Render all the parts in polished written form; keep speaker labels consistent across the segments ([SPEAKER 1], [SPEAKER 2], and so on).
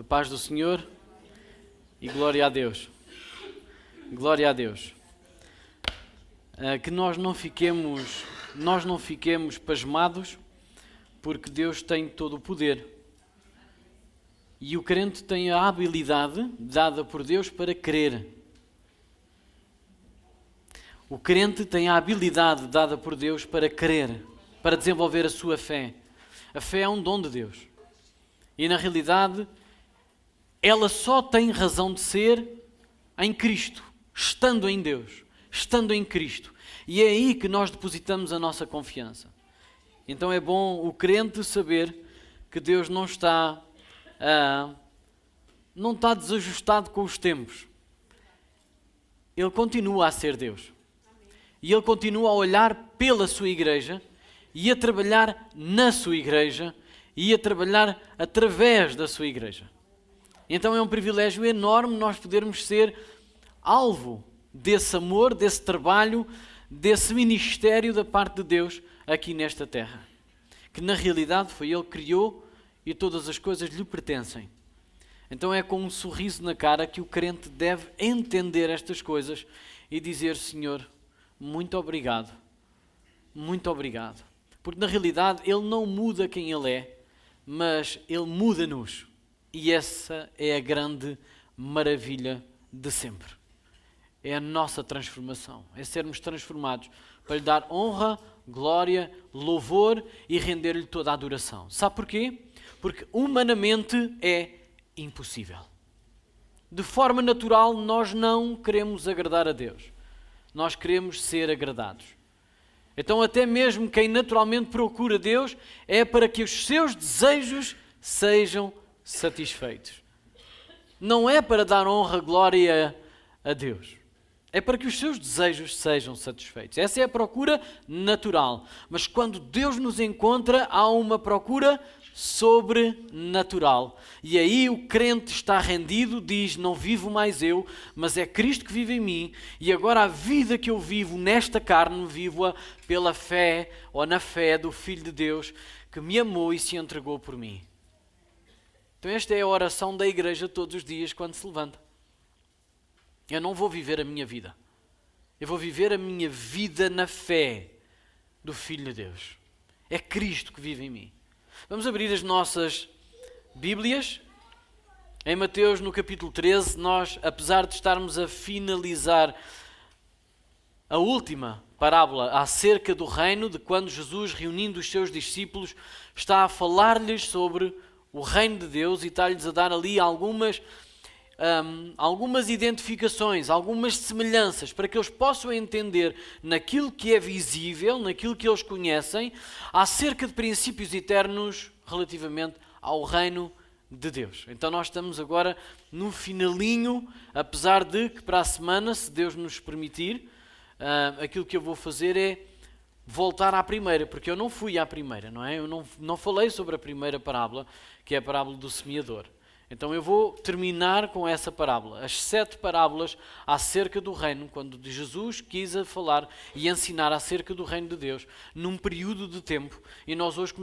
[SPEAKER 1] paz do Senhor e glória a Deus. Glória a Deus. Que nós não fiquemos pasmados, porque Deus tem todo o poder. E o crente tem a habilidade dada por Deus para crer. O crente tem a habilidade dada por Deus para crer, para desenvolver a sua fé. A fé é um dom de Deus. E na realidade, ela só tem razão de ser em Cristo, estando em Deus, estando em Cristo. E é aí que nós depositamos a nossa confiança. Então é bom o crente saber que Deus não está desajustado com os tempos. Ele continua a ser Deus. E Ele continua a olhar pela sua igreja e a trabalhar na sua igreja e a trabalhar através da sua igreja. Então é um privilégio enorme nós podermos ser alvo desse amor, desse trabalho, desse ministério da parte de Deus aqui nesta terra. Que na realidade foi Ele que criou e todas as coisas lhe pertencem. Então é com um sorriso na cara que o crente deve entender estas coisas e dizer: Senhor, muito obrigado. Muito obrigado. Porque na realidade Ele não muda quem Ele é, mas Ele muda-nos. E essa é a grande maravilha de sempre. É a nossa transformação. É sermos transformados para lhe dar honra, glória, louvor e render-lhe toda a adoração. Sabe porquê? Porque humanamente é impossível. De forma natural, nós não queremos agradar a Deus. Nós queremos ser agradados. Então até mesmo quem naturalmente procura Deus é para que os seus desejos sejam satisfeitos. Não é para dar honra, glória a Deus. É para que os seus desejos sejam satisfeitos. Essa é a procura natural. Mas quando Deus nos encontra, há uma procura sobrenatural. E aí o crente está rendido, diz: não vivo mais eu, mas é Cristo que vive em mim, e agora a vida que eu vivo nesta carne, vivo-a pela fé, ou na fé do Filho de Deus, que me amou e se entregou por mim. Então esta é a oração da igreja todos os dias quando se levanta. Eu não vou viver a minha vida. Eu vou viver a minha vida na fé do Filho de Deus. É Cristo que vive em mim. Vamos abrir as nossas Bíblias. Em Mateus, no capítulo 13, nós, apesar de estarmos a finalizar a última parábola acerca do reino, de quando Jesus, reunindo os seus discípulos, está a falar-lhes sobre o reino de Deus e está-lhes a dar ali algumas identificações, algumas semelhanças, para que eles possam entender naquilo que é visível, naquilo que eles conhecem, acerca de princípios eternos relativamente ao reino de Deus. Então nós estamos agora no finalinho, apesar de que para a semana, se Deus nos permitir, aquilo que eu vou fazer é voltar à primeira, porque eu não fui à primeira, não é? Eu não falei sobre a primeira parábola, que é a parábola do semeador. Então eu vou terminar com essa parábola. As 7 parábolas acerca do reino, quando Jesus quis falar e ensinar acerca do reino de Deus, num período de tempo. E nós hoje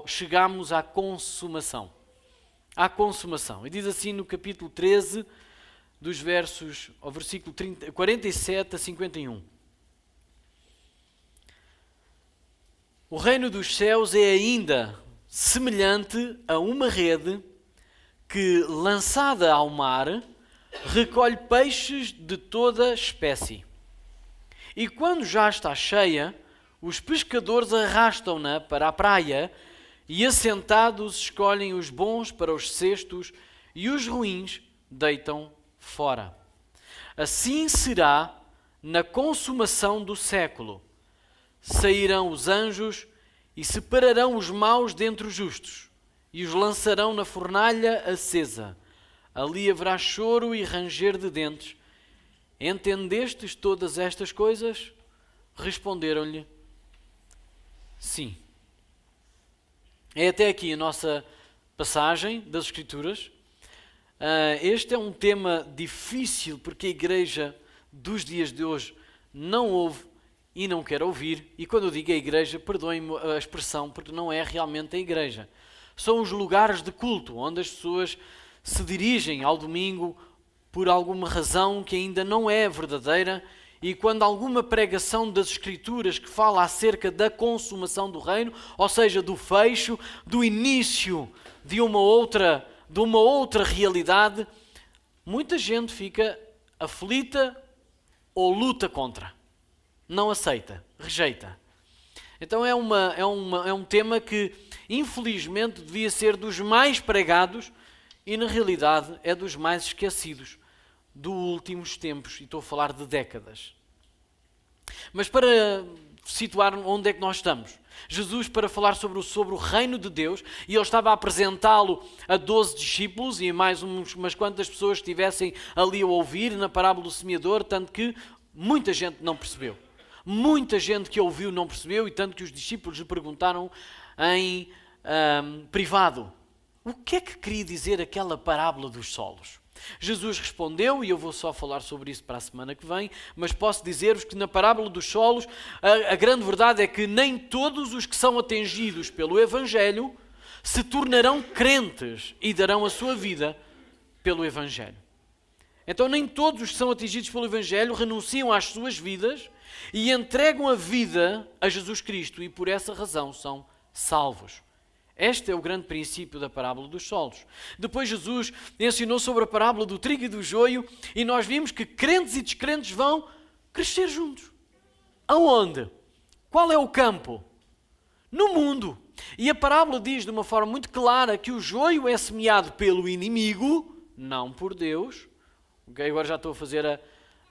[SPEAKER 1] chegamos à consumação. À consumação. E diz assim no capítulo 13, ao versículo 47 a 51. O reino dos céus é ainda semelhante a uma rede que, lançada ao mar, recolhe peixes de toda espécie. E quando já está cheia, os pescadores arrastam-na para a praia e, assentados, escolhem os bons para os cestos e os ruins deitam fora. Assim será na consumação do século. Sairão os anjos e separarão os maus dentre os justos e os lançarão na fornalha acesa. Ali haverá choro e ranger de dentes. Entendestes todas estas coisas? Responderam-lhe: sim. É até aqui a nossa passagem das Escrituras. Este é um tema difícil porque a igreja dos dias de hoje não ouve e não quer ouvir. E quando eu digo a igreja, perdoem-me a expressão, porque não é realmente a igreja. São os lugares de culto, onde as pessoas se dirigem ao domingo por alguma razão que ainda não é verdadeira, e quando alguma pregação das Escrituras que fala acerca da consumação do reino, ou seja, do fecho, do início de uma outra realidade, muita gente fica aflita ou luta contra. Não aceita, rejeita. Então é um tema que, infelizmente, devia ser dos mais pregados e, na realidade, é dos mais esquecidos dos últimos tempos. E estou a falar de décadas. Mas para situar onde é que nós estamos, Jesus, para falar sobre o reino de Deus, e ele estava a apresentá-lo a 12 discípulos e a mais umas quantas pessoas que estivessem ali a ouvir na parábola do semeador, tanto que muita gente não percebeu. Muita gente que ouviu não percebeu, e tanto que os discípulos lhe perguntaram em privado: o que é que queria dizer aquela parábola dos solos? Jesus respondeu, e eu vou só falar sobre isso para a semana que vem, mas posso dizer-vos que na parábola dos solos a grande verdade é que nem todos os que são atingidos pelo Evangelho se tornarão crentes e darão a sua vida pelo Evangelho. Então nem todos os que são atingidos pelo Evangelho renunciam às suas vidas e entregam a vida a Jesus Cristo, e por essa razão são salvos. Este é o grande princípio da parábola dos solos. Depois Jesus ensinou sobre a parábola do trigo e do joio, e nós vimos que crentes e descrentes vão crescer juntos. Aonde? Qual é o campo? No mundo. E a parábola diz de uma forma muito clara que o joio é semeado pelo inimigo, não por Deus. Okay, agora já estou a fazer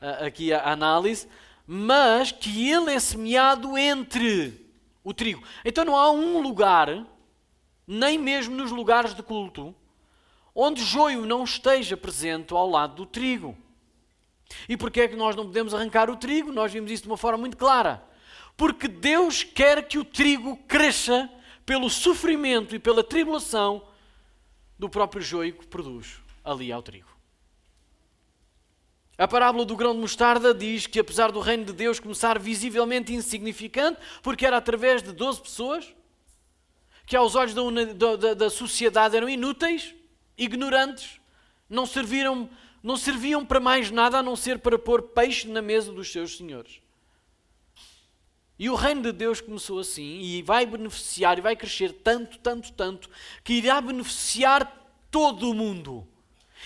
[SPEAKER 1] aqui a análise. Mas que ele é semeado entre o trigo. Então não há um lugar, nem mesmo nos lugares de culto, onde o joio não esteja presente ao lado do trigo. E porquê é que nós não podemos arrancar o trigo? Nós vimos isso de uma forma muito clara. Porque Deus quer que o trigo cresça pelo sofrimento e pela tribulação do próprio joio que produz ali ao trigo. A parábola do grão de mostarda diz que, apesar do reino de Deus começar visivelmente insignificante, porque era através de 12 pessoas, que aos olhos da sociedade eram inúteis, ignorantes, não serviam para mais nada a não ser para pôr peixe na mesa dos seus senhores. E o reino de Deus começou assim, e vai beneficiar, e vai crescer tanto, que irá beneficiar todo o mundo.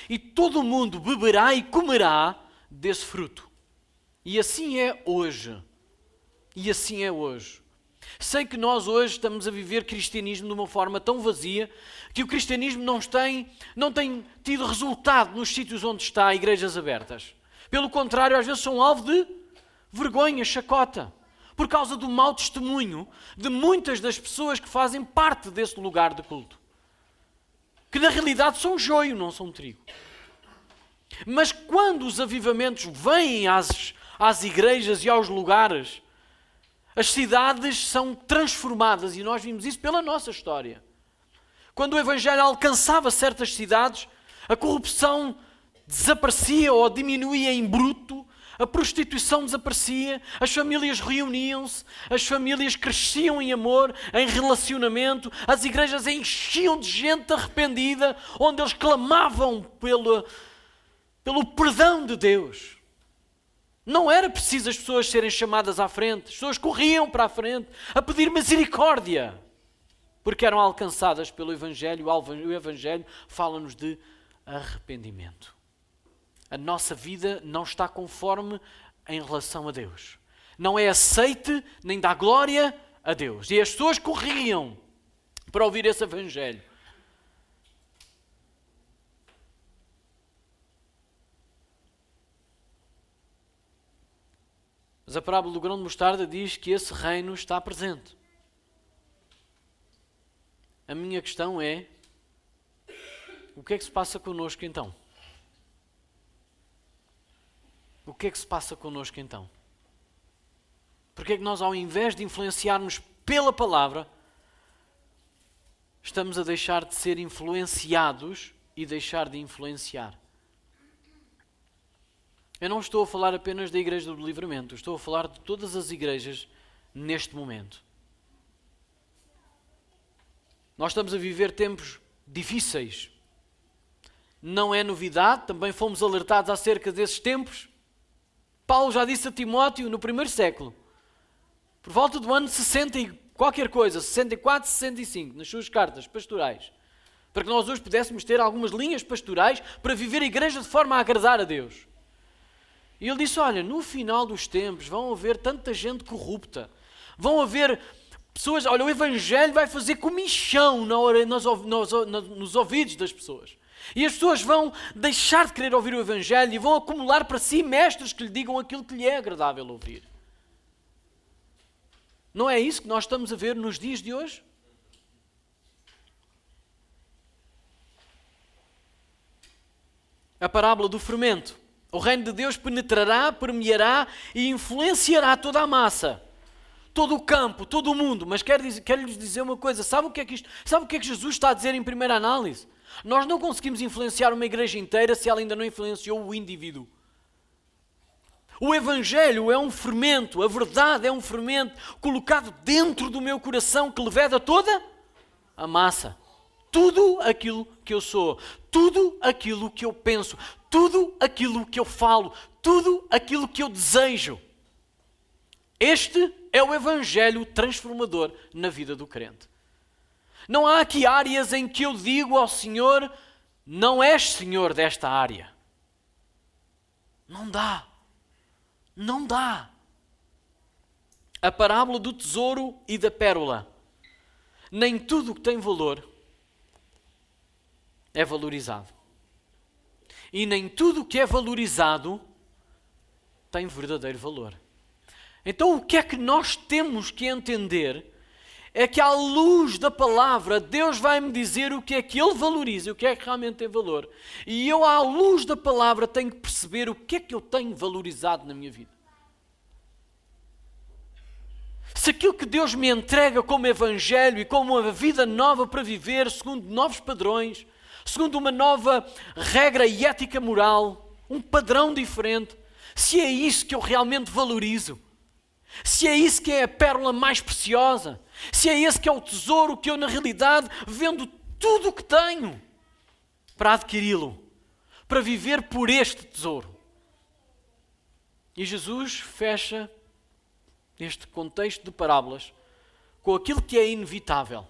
[SPEAKER 1] E todo o mundo beberá e comerá desse fruto. E assim é hoje. Sei que nós hoje estamos a viver cristianismo de uma forma tão vazia que o cristianismo não tem tido resultado nos sítios onde está igrejas abertas. Pelo contrário, às vezes são alvo de vergonha, chacota, por causa do mau testemunho de muitas das pessoas que fazem parte desse lugar de culto. Que na realidade são joio, não são trigo. Mas quando os avivamentos vêm às igrejas e aos lugares, as cidades são transformadas, e nós vimos isso pela nossa história. Quando o Evangelho alcançava certas cidades, a corrupção desaparecia ou diminuía em bruto, a prostituição desaparecia, as famílias reuniam-se, as famílias cresciam em amor, em relacionamento, as igrejas enchiam de gente arrependida, onde eles clamavam pelo perdão de Deus. Não era preciso as pessoas serem chamadas à frente, as pessoas corriam para a frente a pedir misericórdia, porque eram alcançadas pelo Evangelho. O Evangelho fala-nos de arrependimento. A nossa vida não está conforme em relação a Deus. Não é aceite nem dá glória a Deus. E as pessoas corriam para ouvir esse Evangelho. Mas a parábola do grão de mostarda diz que esse reino está presente. A minha questão é: o que é que se passa connosco então? O que é que se passa connosco então? Porque é que nós, ao invés de influenciarmos pela palavra, estamos a deixar de ser influenciados e deixar de influenciar? Eu não estou a falar apenas da Igreja do Livramento, estou a falar de todas as igrejas neste momento. Nós estamos a viver tempos difíceis, não é novidade, também fomos alertados acerca desses tempos. Paulo já disse a Timóteo no primeiro século, por volta do ano 60 e qualquer coisa, 64, 65, nas suas cartas pastorais, para que nós hoje pudéssemos ter algumas linhas pastorais para viver a igreja de forma a agradar a Deus. E ele disse, olha, no final dos tempos vão haver tanta gente corrupta, vão haver pessoas, olha, o Evangelho vai fazer comichão nos ouvidos das pessoas. E as pessoas vão deixar de querer ouvir o Evangelho e vão acumular para si mestres que lhe digam aquilo que lhe é agradável ouvir. Não é isso que nós estamos a ver nos dias de hoje? A parábola do fermento. O reino de Deus penetrará, permeará e influenciará toda a massa, todo o campo, todo o mundo. Mas quero-lhes dizer uma coisa, sabe o que é que Jesus está a dizer em primeira análise? Nós não conseguimos influenciar uma igreja inteira se ela ainda não influenciou o indivíduo. O Evangelho é um fermento, a verdade é um fermento colocado dentro do meu coração que leveda toda a massa. Tudo aquilo que eu sou, tudo aquilo que eu penso, tudo aquilo que eu falo, tudo aquilo que eu desejo. Este é o Evangelho transformador na vida do crente. Não há aqui áreas em que eu digo ao Senhor, não és Senhor desta área. Não dá. Não dá. A parábola do tesouro e da pérola. Nem tudo o que tem valor é valorizado. E nem tudo o que é valorizado tem verdadeiro valor. Então o que é que nós temos que entender é que à luz da palavra Deus vai-me dizer o que é que Ele valoriza e o que é que realmente tem valor. E eu à luz da palavra tenho que perceber o que é que eu tenho valorizado na minha vida. Se aquilo que Deus me entrega como Evangelho e como uma vida nova para viver, segundo novos padrões, segundo uma nova regra e ética moral, um padrão diferente, se é isso que eu realmente valorizo, se é isso que é a pérola mais preciosa, se é esse que é o tesouro que eu na realidade vendo tudo o que tenho para adquiri-lo, para viver por este tesouro. E Jesus fecha este contexto de parábolas com aquilo que é inevitável,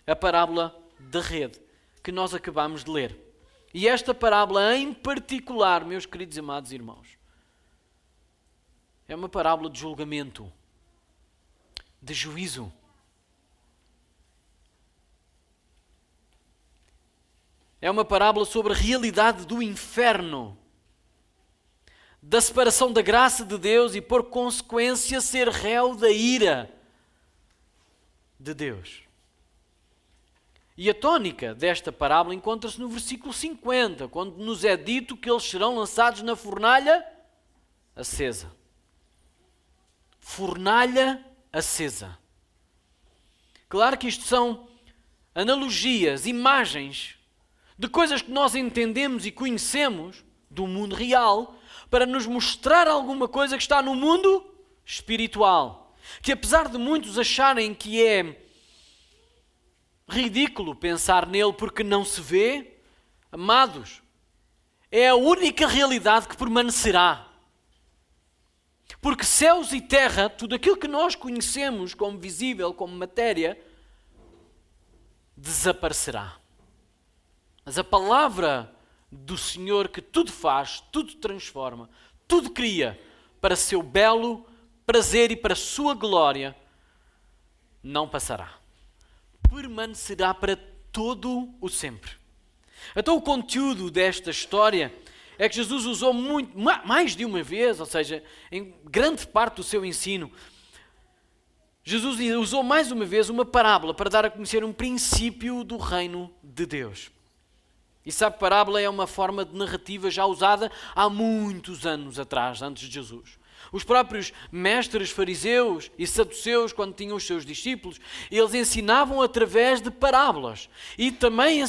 [SPEAKER 1] a parábola da rede que nós acabamos de ler. E esta parábola em particular, meus queridos e amados irmãos, é uma parábola de julgamento, de juízo. É uma parábola sobre a realidade do inferno, da separação da graça de Deus e, por consequência, ser réu da ira de Deus. E a tônica desta parábola encontra-se no versículo 50, quando nos é dito que eles serão lançados na fornalha acesa. Fornalha acesa. Claro que isto são analogias, imagens de coisas que nós entendemos e conhecemos do mundo real para nos mostrar alguma coisa que está no mundo espiritual. Que apesar de muitos acharem que é ridículo pensar nele porque não se vê, amados, é a única realidade que permanecerá. Porque céus e terra, tudo aquilo que nós conhecemos como visível, como matéria, desaparecerá. Mas a palavra do Senhor que tudo faz, tudo transforma, tudo cria para seu belo prazer e para a sua glória, não passará. Permanecerá para todo o sempre. Então o conteúdo desta história é que Jesus usou muito, mais de uma vez, ou seja, em grande parte do seu ensino, Jesus usou mais uma vez uma parábola para dar a conhecer um princípio do reino de Deus. E sabe, parábola é uma forma de narrativa já usada há muitos anos atrás, antes de Jesus. Os próprios mestres fariseus e saduceus, quando tinham os seus discípulos, eles ensinavam através de parábolas. E também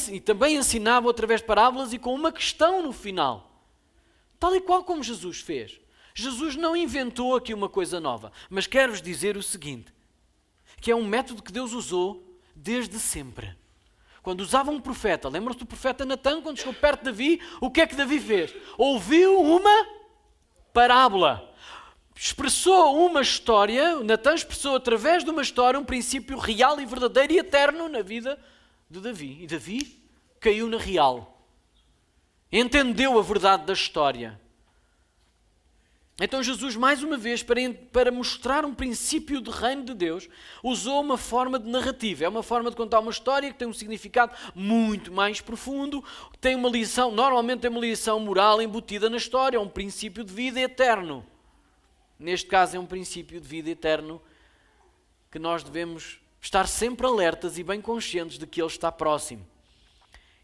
[SPEAKER 1] ensinavam através de parábolas e com uma questão no final. Tal e qual como Jesus fez. Jesus não inventou aqui uma coisa nova, mas quero-vos dizer o seguinte, que é um método que Deus usou desde sempre. quando usava um profeta, lembram-se do profeta Natã, quando chegou perto de Davi, o que é que Davi fez? Ouviu uma parábola. Expressou uma história, Natã expressou através de uma história um princípio real e verdadeiro e eterno na vida de Davi. E Davi caiu na real. Entendeu a verdade da história. Então Jesus, mais uma vez, para mostrar um princípio do reino de Deus, usou uma forma de narrativa. É uma forma de contar uma história que tem um significado muito mais profundo, tem uma lição, normalmente tem uma lição moral embutida na história, é um princípio de vida eterno. Neste caso é um princípio de vida eterno que nós devemos estar sempre alertas e bem conscientes de que ele está próximo.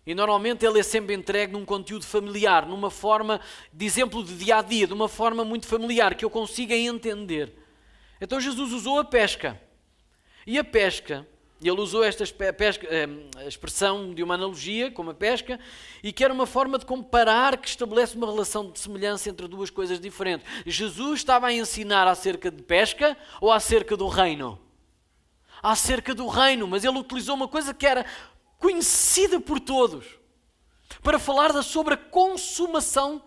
[SPEAKER 1] E normalmente ele é sempre entregue num conteúdo familiar, numa forma de exemplo de dia-a-dia, de uma forma muito familiar, que eu consiga entender. Então Jesus usou a pesca. E a pesca, ele usou esta a expressão de uma analogia, como a pesca, e que era uma forma de comparar, que estabelece uma relação de semelhança entre duas coisas diferentes. Jesus estava a ensinar acerca de pesca ou acerca do reino? Acerca do reino, mas ele utilizou uma coisa que era conhecida por todos, para falar sobre a consumação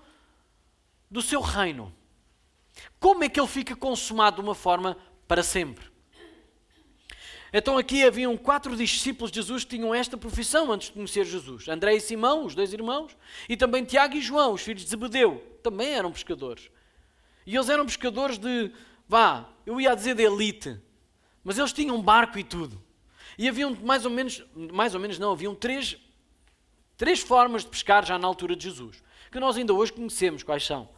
[SPEAKER 1] do seu reino. Como é que ele fica consumado de uma forma para sempre? Então aqui haviam 4 discípulos de Jesus que tinham esta profissão antes de conhecer Jesus. André e Simão, os 2 irmãos, e também Tiago e João, os filhos de Zebedeu, também eram pescadores. E eles eram pescadores eu ia dizer de elite, mas eles tinham barco e tudo. E haviam haviam três formas de pescar já na altura de Jesus, que nós ainda hoje conhecemos quais são.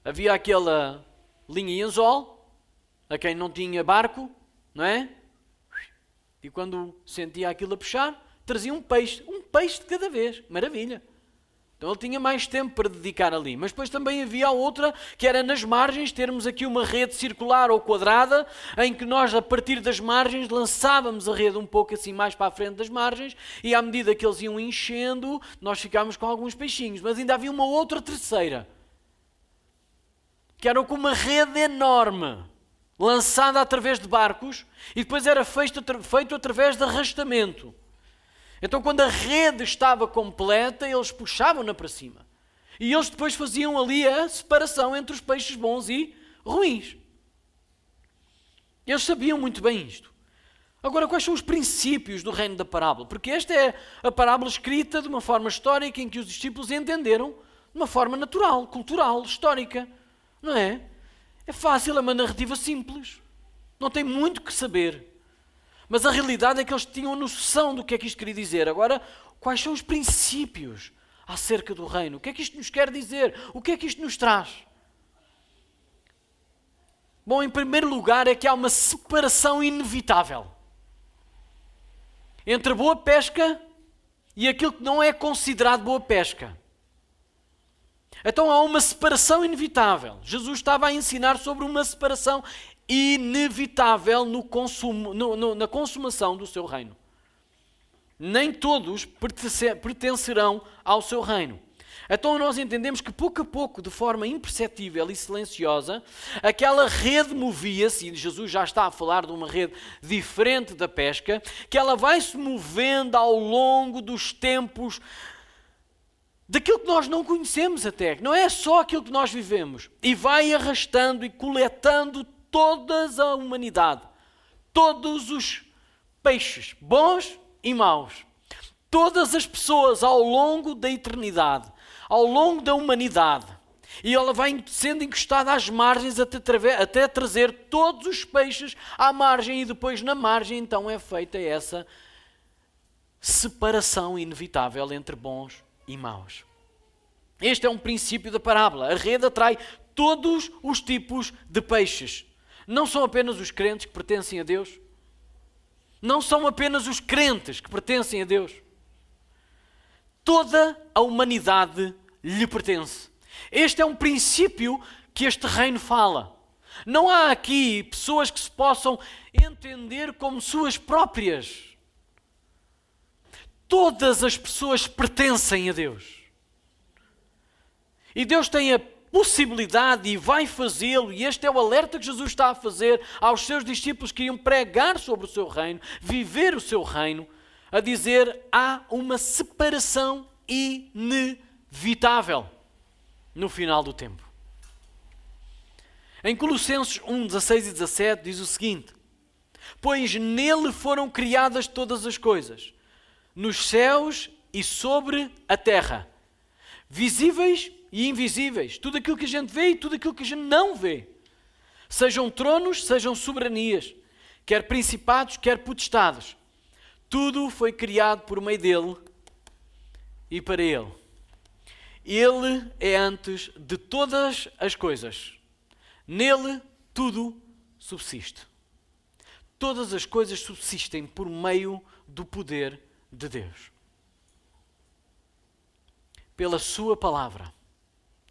[SPEAKER 1] Havia aquela linha e anzol, a quem não tinha barco, não é? E quando sentia aquilo a puxar, trazia um peixe de cada vez, maravilha. Então ele tinha mais tempo para dedicar ali. Mas depois também havia outra, que era nas margens, termos aqui uma rede circular ou quadrada, em que nós, a partir das margens, lançávamos a rede um pouco assim mais para a frente das margens, e à medida que eles iam enchendo, nós ficávamos com alguns peixinhos. Mas ainda havia uma outra terceira, que era com uma rede enorme, lançada através de barcos, e depois era feito através de arrastamento. Então, quando a rede estava completa, eles puxavam-na para cima. E eles depois faziam ali a separação entre os peixes bons e ruins. Eles sabiam muito bem isto. Agora, quais são os princípios do reino da parábola? Porque esta é a parábola escrita de uma forma histórica em que os discípulos entenderam de uma forma natural, cultural, histórica. Não é? É fácil, é uma narrativa simples. Não tem muito que saber. Mas a realidade é que eles tinham noção do que é que isto queria dizer. Agora, quais são os princípios acerca do reino? O que é que isto nos quer dizer? O que é que isto nos traz? Bom, em primeiro lugar é que há uma separação inevitável entre a boa pesca e aquilo que não é considerado boa pesca. Então há uma separação inevitável. Jesus estava a ensinar sobre uma separação inevitável no consumo, na consumação do seu reino. Nem todos pertencerão ao seu reino. Então nós entendemos que pouco a pouco, de forma imperceptível e silenciosa, aquela rede movia-se, e Jesus já está a falar de uma rede diferente da pesca, que ela vai se movendo ao longo dos tempos daquilo que nós não conhecemos até, não é só aquilo que nós vivemos, e vai arrastando e coletando toda a humanidade, todos os peixes, bons e maus, todas as pessoas ao longo da eternidade, ao longo da humanidade, e ela vai sendo encostada às margens até trazer todos os peixes à margem, e depois na margem então é feita essa separação inevitável entre bons e maus. Este é um princípio da parábola. A rede atrai todos os tipos de peixes. Não são apenas os crentes que pertencem a Deus. Não são apenas os crentes que pertencem a Deus. Toda a humanidade lhe pertence. Este é um princípio que este reino fala. Não há aqui pessoas que se possam entender como suas próprias. Todas as pessoas pertencem a Deus. E Deus tem a possibilidade e vai fazê-lo, e este é o alerta que Jesus está a fazer aos seus discípulos que iam pregar sobre o seu reino, viver o seu reino, a dizer há uma separação inevitável no final do tempo. Em Colossenses 1, 16 e 17 diz o seguinte: pois nele foram criadas todas as coisas, nos céus e sobre a terra, visíveis e invisíveis, tudo aquilo que a gente vê e tudo aquilo que a gente não vê. Sejam tronos, sejam soberanias, quer principados, quer potestades. Tudo foi criado por meio dele e para ele. Ele é antes de todas as coisas. Nele tudo subsiste. Todas as coisas subsistem por meio do poder de Deus. Pela sua palavra,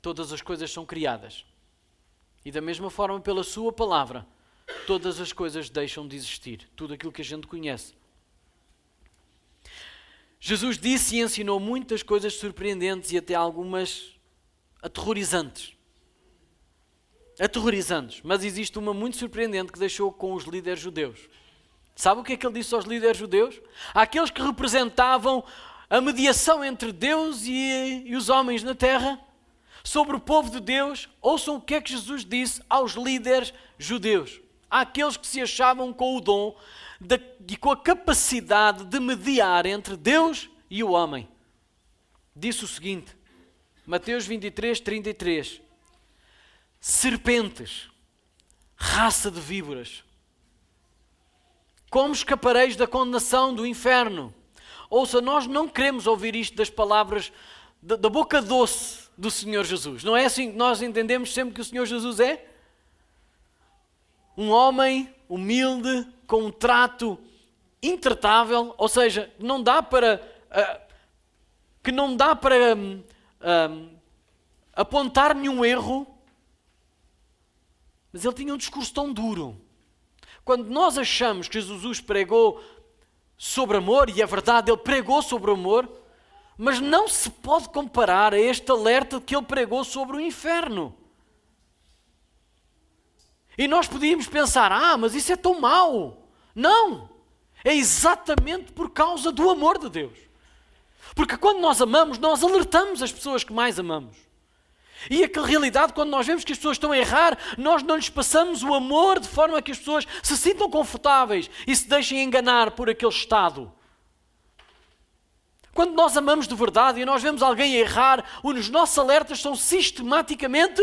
[SPEAKER 1] todas as coisas são criadas. E da mesma forma, pela sua palavra, todas as coisas deixam de existir. Tudo aquilo que a gente conhece. Jesus disse e ensinou muitas coisas surpreendentes e até algumas aterrorizantes. Mas existe uma muito surpreendente que deixou com os líderes judeus. Sabe o que é que ele disse aos líderes judeus? Àqueles que representavam a mediação entre Deus e os homens na terra, sobre o povo de Deus. Ouçam o que é que Jesus disse aos líderes judeus. Àqueles que se achavam com o dom e com a capacidade de mediar entre Deus e o homem. Disse o seguinte, Mateus 23, 33. Serpentes, raça de víboras, como escapareis da condenação do inferno? Ouça, nós não queremos ouvir isto das palavras da boca doce do Senhor Jesus. Não é assim que nós entendemos sempre que o Senhor Jesus é? Um homem humilde, com um trato intratável, ou seja, que não dá para apontar nenhum erro, mas ele tinha um discurso tão duro. Quando nós achamos que Jesus pregou sobre amor, e é verdade, ele pregou sobre o amor, mas não se pode comparar a este alerta que ele pregou sobre o inferno. E nós podíamos pensar, mas isso é tão mau. Não! É exatamente por causa do amor de Deus. Porque quando nós amamos, nós alertamos as pessoas que mais amamos. E a realidade, quando nós vemos que as pessoas estão a errar, nós não lhes passamos o amor de forma que as pessoas se sintam confortáveis e se deixem enganar por aquele estado. Quando nós amamos de verdade e nós vemos alguém a errar, os nossos alertas são sistematicamente: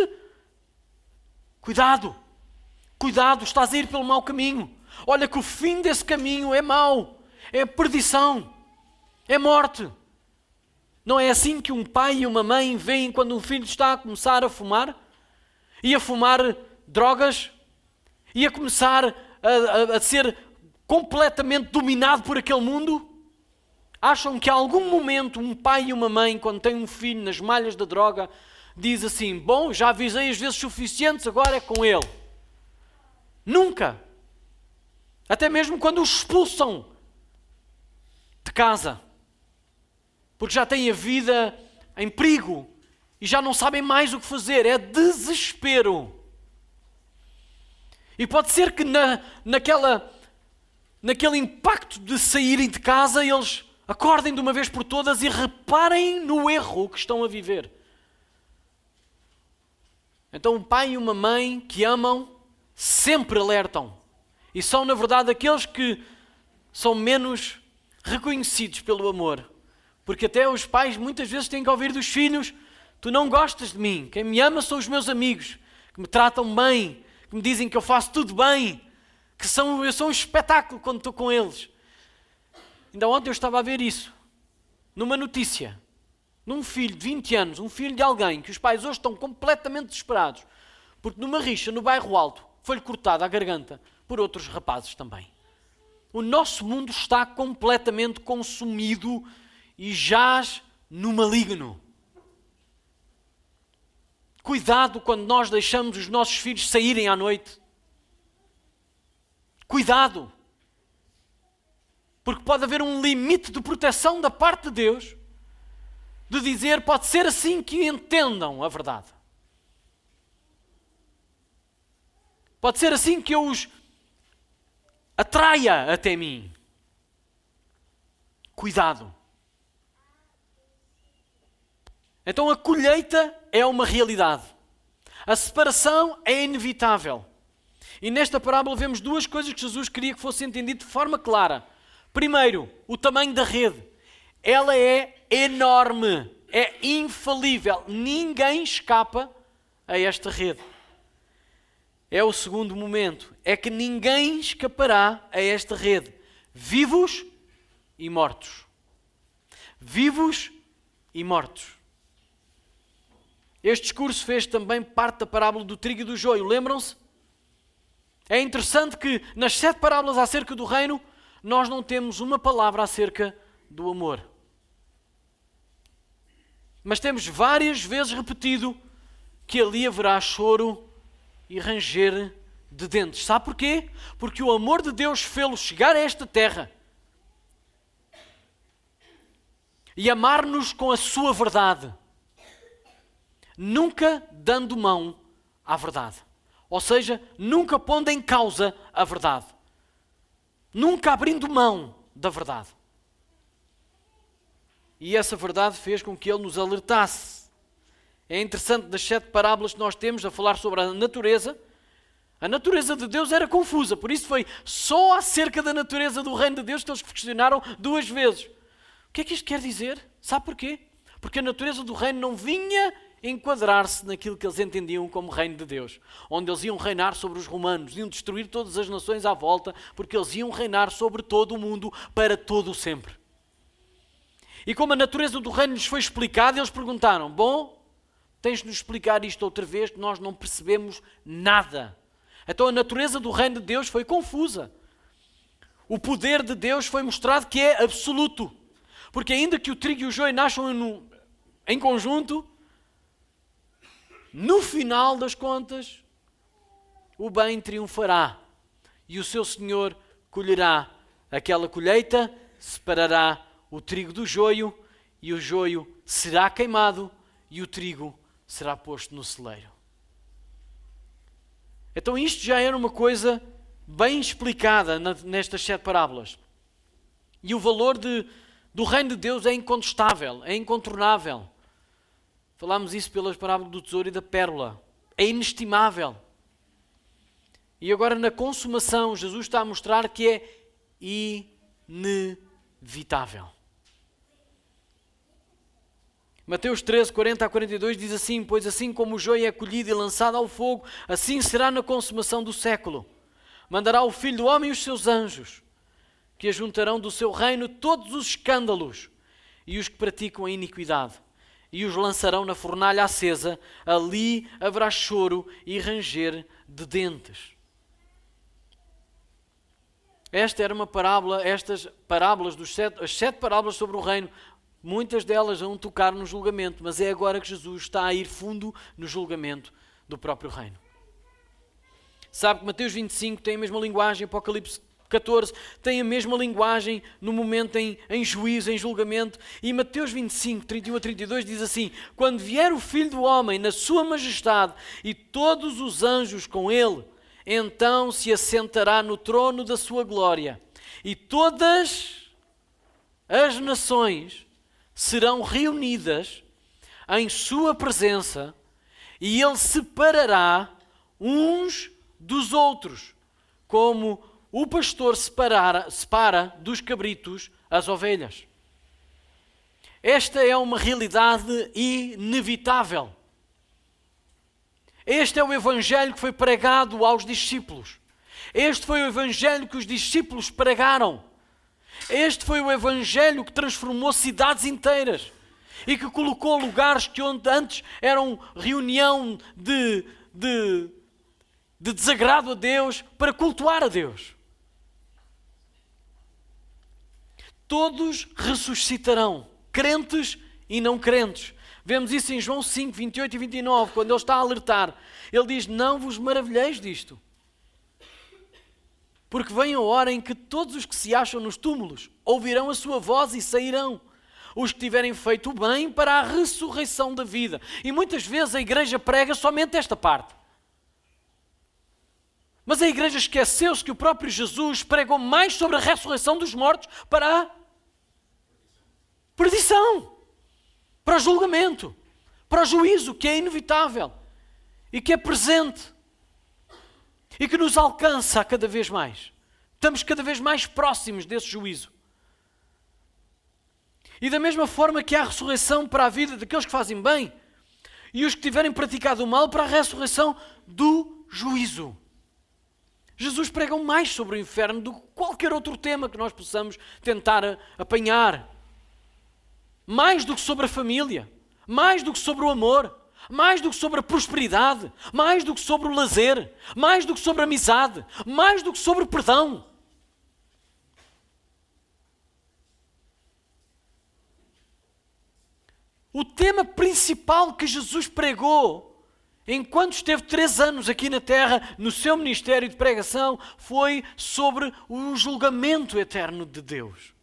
[SPEAKER 1] cuidado, estás a ir pelo mau caminho. Olha que o fim desse caminho é mau, é perdição, é morte. Não é assim que um pai e uma mãe veem quando um filho está a começar a fumar? E a fumar drogas? E a começar a ser completamente dominado por aquele mundo? Acham que a algum momento um pai e uma mãe, quando têm um filho nas malhas da droga, diz assim: bom, já avisei as vezes suficientes, agora é com ele? Nunca! Até mesmo quando os expulsam de casa, porque já têm a vida em perigo e já não sabem mais o que fazer. É desespero. E pode ser que naquele impacto de saírem de casa, eles acordem de uma vez por todas e reparem no erro que estão a viver. Então um pai e uma mãe que amam sempre alertam. E são, na verdade, aqueles que são menos reconhecidos pelo amor. Porque até os pais muitas vezes têm que ouvir dos filhos: tu não gostas de mim, quem me ama são os meus amigos, que me tratam bem, que me dizem que eu faço tudo bem, eu sou um espetáculo quando estou com eles. Ainda ontem eu estava a ver isso, numa notícia, num filho de 20 anos, um filho de alguém que os pais hoje estão completamente desesperados, porque numa rixa no bairro Alto foi-lhe cortada a garganta por outros rapazes também. O nosso mundo está completamente consumido e jaz no maligno. Cuidado quando nós deixamos os nossos filhos saírem à noite. Cuidado. Porque pode haver um limite de proteção da parte de Deus, de dizer, pode ser assim que entendam a verdade. Pode ser assim que eu os atraia até mim. cuidado. Então a colheita é uma realidade. A separação é inevitável. E nesta parábola vemos duas coisas que Jesus queria que fosse entendido de forma clara. Primeiro, o tamanho da rede. Ela é enorme, é infalível. Ninguém escapa a esta rede. É o segundo momento. É que ninguém escapará a esta rede. Vivos e mortos. Vivos e mortos. Este discurso fez também parte da parábola do trigo e do joio. Lembram-se? É interessante que nas 7 parábolas acerca do reino, nós não temos uma palavra acerca do amor. Mas temos várias vezes repetido que ali haverá choro e ranger de dentes. Sabe porquê? Porque o amor de Deus fê-lo chegar a esta terra e amar-nos com a sua verdade, nunca dando mão à verdade. Ou seja, nunca pondo em causa a verdade. Nunca abrindo mão da verdade. E essa verdade fez com que ele nos alertasse. É interessante, das 7 parábolas que nós temos a falar sobre a natureza de Deus era confusa. Por isso foi só acerca da natureza do reino de Deus que eles questionaram 2 vezes. O que é que isto quer dizer? Sabe porquê? Porque a natureza do reino não vinha enquadrar-se naquilo que eles entendiam como reino de Deus, onde eles iam reinar sobre os romanos, iam destruir todas as nações à volta, porque eles iam reinar sobre todo o mundo para todo o sempre. E como a natureza do reino lhes foi explicada, eles perguntaram: bom, tens de nos explicar isto outra vez, que nós não percebemos nada. Então a natureza do reino de Deus foi confusa. O poder de Deus foi mostrado que é absoluto, porque ainda que o trigo e o joio nasçam em conjunto, no final das contas, o bem triunfará e o seu Senhor colherá aquela colheita, separará o trigo do joio e o joio será queimado e o trigo será posto no celeiro. Então isto já era uma coisa bem explicada nestas 7 parábolas. E o valor do reino de Deus é incontestável, é incontornável. Falámos isso pelas parábolas do tesouro e da pérola. É inestimável. E agora na consumação, Jesus está a mostrar que é inevitável. Mateus 13, 40 a 42 diz assim: pois assim como o joio é colhido e lançado ao fogo, assim será na consumação do século. Mandará o Filho do Homem e os seus anjos, que ajuntarão do seu reino todos os escândalos e os que praticam a iniquidade, e os lançarão na fornalha acesa. Ali haverá choro e ranger de dentes. Esta era uma parábola, estas parábolas, as 7 parábolas sobre o reino, muitas delas vão tocar no julgamento, mas é agora que Jesus está a ir fundo no julgamento do próprio reino. Sabe que Mateus 25 tem a mesma linguagem, Apocalipse 14 tem a mesma linguagem no momento em juízo, em julgamento. E Mateus 25, 31 a 32 diz assim: quando vier o Filho do Homem na sua majestade e todos os anjos com ele, então se assentará no trono da sua glória, e todas as nações serão reunidas em sua presença, e ele separará uns dos outros, como o pastor separa dos cabritos as ovelhas. Esta é uma realidade inevitável. Este é o evangelho que foi pregado aos discípulos. Este foi o evangelho que os discípulos pregaram. Este foi o evangelho que transformou cidades inteiras e que colocou lugares que antes eram reunião de desagrado a Deus para cultuar a Deus. Todos ressuscitarão, crentes e não crentes. Vemos isso em João 5, 28 e 29, quando ele está a alertar. Ele diz: não vos maravilheis disto, porque vem a hora em que todos os que se acham nos túmulos ouvirão a sua voz e sairão, os que tiverem feito o bem para a ressurreição da vida. E muitas vezes a igreja prega somente esta parte. Mas a igreja esqueceu-se que o próprio Jesus pregou mais sobre a ressurreição dos mortos para perdição, para julgamento, para o juízo que é inevitável e que é presente e que nos alcança cada vez mais. Estamos cada vez mais próximos desse juízo. E da mesma forma que há ressurreição para a vida daqueles que fazem bem e os que tiverem praticado o mal, para a ressurreição do juízo. Jesus prega mais sobre o inferno do que qualquer outro tema que nós possamos tentar apanhar. Mais do que sobre a família, mais do que sobre o amor, mais do que sobre a prosperidade, mais do que sobre o lazer, mais do que sobre a amizade, mais do que sobre o perdão. O tema principal que Jesus pregou enquanto esteve 3 anos aqui na terra, no seu ministério de pregação, foi sobre o julgamento eterno de Deus.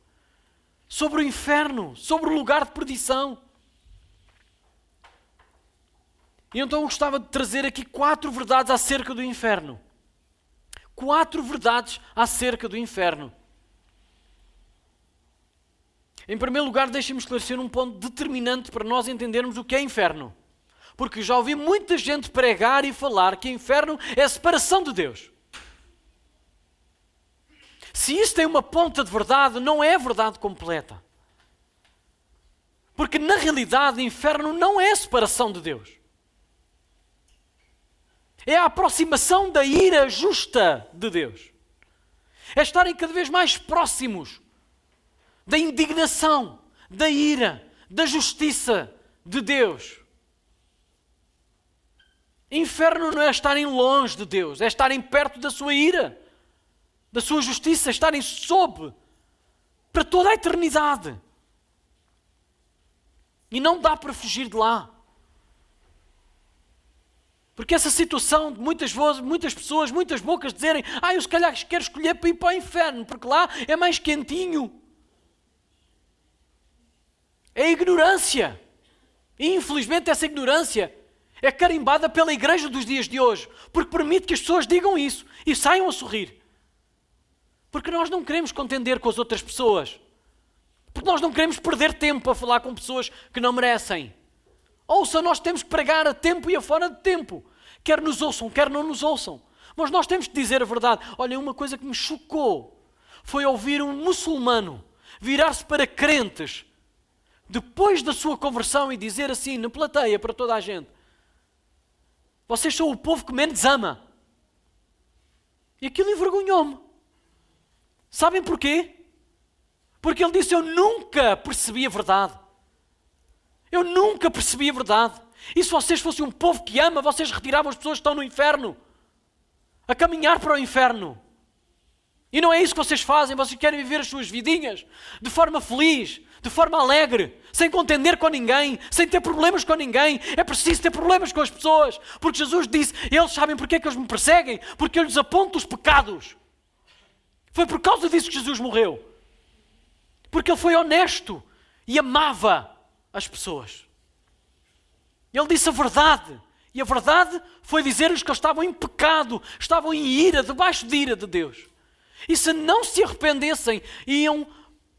[SPEAKER 1] Sobre o inferno, sobre o lugar de perdição. E então eu gostava de trazer aqui 4 verdades acerca do inferno. 4 verdades acerca do inferno. Em primeiro lugar, deixem-me esclarecer um ponto determinante para nós entendermos o que é inferno. Porque já ouvi muita gente pregar e falar que inferno é a separação de Deus. Se isso tem uma ponta de verdade, não é a verdade completa. Porque na realidade, inferno não é a separação de Deus. É a aproximação da ira justa de Deus. É estarem cada vez mais próximos da indignação, da ira, da justiça de Deus. Inferno não é estarem longe de Deus, é estarem perto da sua ira, da sua justiça, é estarem sob para toda a eternidade. E não dá para fugir de lá. Porque essa situação de muitas vozes, muitas pessoas, muitas bocas dizerem: eu se calhar quero escolher para ir para o inferno, porque lá é mais quentinho. É ignorância. E infelizmente essa ignorância é carimbada pela igreja dos dias de hoje, porque permite que as pessoas digam isso e saiam a sorrir. Porque nós não queremos contender com as outras pessoas. Porque nós não queremos perder tempo a falar com pessoas que não merecem. Ouça, nós temos que pregar a tempo e a fora de tempo. Quer nos ouçam, quer não nos ouçam. Mas nós temos que dizer a verdade. Olha, uma coisa que me chocou foi ouvir um muçulmano virar-se para crentes depois da sua conversão e dizer assim, na plateia, para toda a gente: vocês são o povo que menos ama. E aquilo envergonhou-me. Sabem porquê? Porque ele disse: eu nunca percebi a verdade. Eu nunca percebi a verdade. E se vocês fossem um povo que ama, vocês retiravam as pessoas que estão no inferno, a caminhar para o inferno. E não é isso que vocês fazem. Vocês querem viver as suas vidinhas de forma feliz, de forma alegre, sem contender com ninguém, sem ter problemas com ninguém. É preciso ter problemas com as pessoas, porque Jesus disse: eles sabem porque é que eles me perseguem? Porque eu lhes aponto os pecados. Foi por causa disso que Jesus morreu. Porque ele foi honesto e amava as pessoas. Ele disse a verdade. E a verdade foi dizer-lhes que eles estavam em pecado, estavam em ira, debaixo de ira de Deus. E se não se arrependessem, iam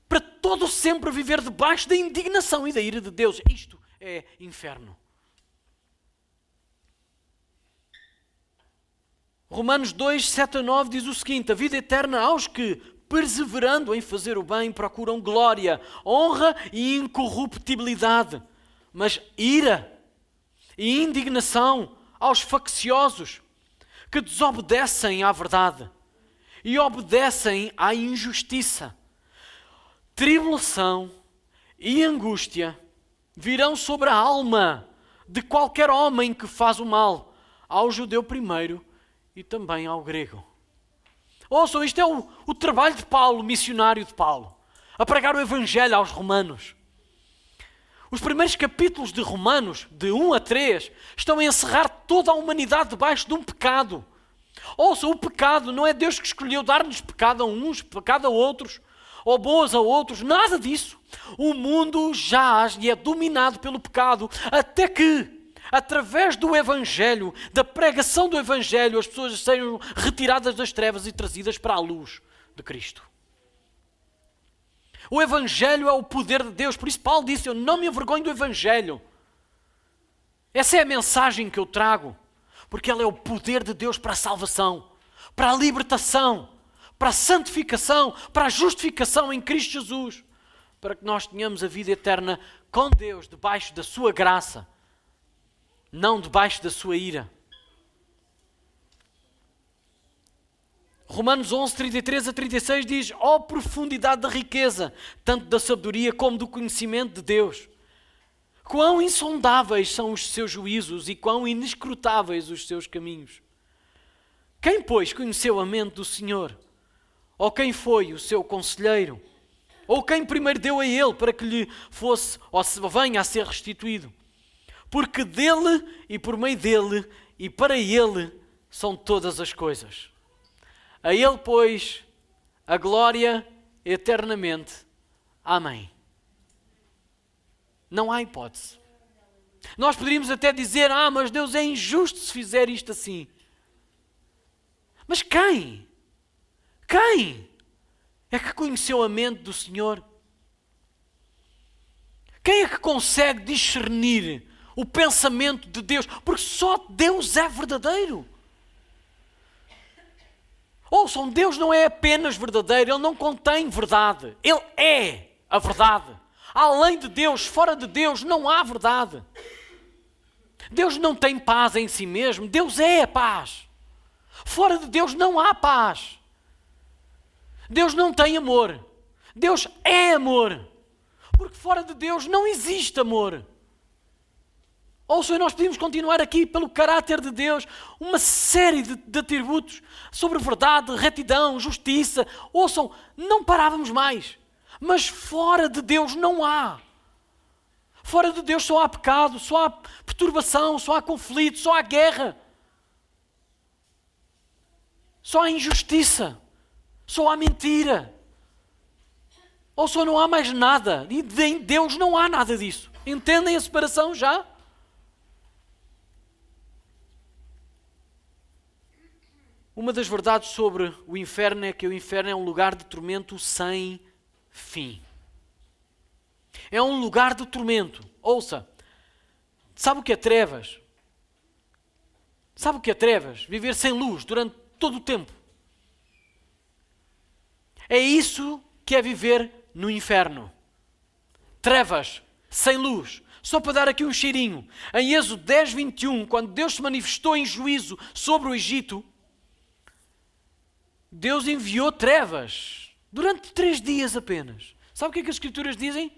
[SPEAKER 1] para todo sempre viver debaixo da indignação e da ira de Deus. Isto é inferno. Romanos 2, 7 a 9 diz o seguinte: a vida eterna aos que, perseverando em fazer o bem, procuram glória, honra e incorruptibilidade. Mas ira e indignação aos facciosos, que desobedecem à verdade e obedecem à injustiça. Tribulação e angústia virão sobre a alma de qualquer homem que faz o mal, ao judeu primeiro e também ao grego. Ouçam, isto é o trabalho de Paulo, missionário de Paulo, a pregar o evangelho aos romanos. Os primeiros capítulos de Romanos, de 1 a 3, estão a encerrar toda a humanidade debaixo de um pecado. Ouçam, o pecado não é Deus que escolheu dar-nos pecado a uns, pecado a outros, ou boas a outros, nada disso. O mundo jaz e é dominado pelo pecado, até que, através do Evangelho, da pregação do Evangelho, as pessoas sejam retiradas das trevas e trazidas para a luz de Cristo. O Evangelho é o poder de Deus. Por isso Paulo disse, eu não me envergonho do Evangelho. Essa é a mensagem que eu trago. Porque ela é o poder de Deus para a salvação, para a libertação, para a santificação, para a justificação em Cristo Jesus. Para que nós tenhamos a vida eterna com Deus, debaixo da sua graça, não debaixo da sua ira. Romanos 11, 33 a 36 diz, ó profundidade da riqueza, tanto da sabedoria como do conhecimento de Deus. Quão insondáveis são os seus juízos e quão inescrutáveis os seus caminhos. Quem, pois, conheceu a mente do Senhor? Ou quem foi o seu conselheiro? Ou quem primeiro deu a ele para que lhe fosse, ou se venha a ser restituído? Porque dele e por meio dele e para ele são todas as coisas. A ele, pois, a glória eternamente. Amém. Não há hipótese. Nós poderíamos até dizer, mas Deus é injusto se fizer isto assim. Mas quem? Quem é que conheceu a mente do Senhor? Quem é que consegue discernir o pensamento de Deus? Porque só Deus é verdadeiro. Ouçam, Deus não é apenas verdadeiro, Ele não contém verdade. Ele é a verdade. Além de Deus, fora de Deus, não há verdade. Deus não tem paz em si mesmo, Deus é a paz. Fora de Deus não há paz. Deus não tem amor, Deus é amor. Porque fora de Deus não existe amor. Ouçam, nós podemos continuar aqui pelo caráter de Deus, uma série de atributos sobre verdade, retidão, justiça. Ouçam, não parávamos mais. Mas fora de Deus não há. Fora de Deus só há pecado, só há perturbação, só há conflito, só há guerra. Só há injustiça, só há mentira. Ouçam, não há mais nada. E em Deus não há nada disso. Entendem a separação já? Uma das verdades sobre o inferno é que o inferno é um lugar de tormento sem fim. É um lugar de tormento. Ouça, sabe o que é trevas? Sabe o que é trevas? Viver sem luz durante todo o tempo. É isso que é viver no inferno. Trevas, sem luz. Só para dar aqui um cheirinho. Em Êxodo 10, 21, quando Deus se manifestou em juízo sobre o Egito, Deus enviou trevas durante 3 dias apenas. Sabe o que é que as Escrituras dizem?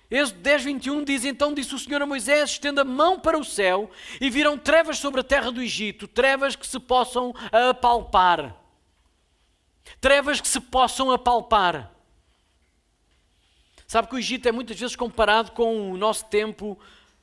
[SPEAKER 1] Êxodo 10, 21 diz, então disse o Senhor a Moisés, estenda a mão para o céu e viram trevas sobre a terra do Egito, trevas que se possam apalpar. Trevas que se possam apalpar. Sabe que o Egito é muitas vezes comparado com o nosso tempo